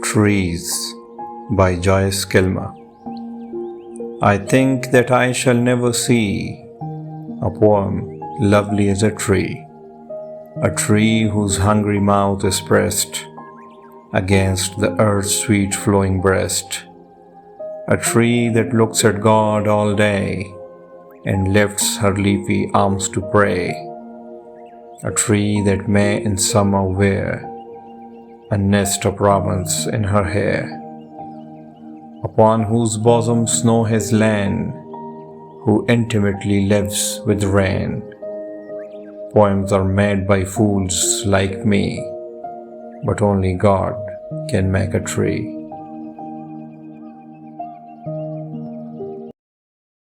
Trees by Joyce Kilmer. I think that I shall never see a poem lovely as a tree whose hungry mouth is pressed against the earth's sweet flowing breast, a tree that looks at God all day and lifts her leafy arms to pray, a tree that may in summer wear a nest of ravens in her hair, upon whose bosom snow has lain, who intimately lives with rain. Poems are made by fools like me, but only God can make a tree.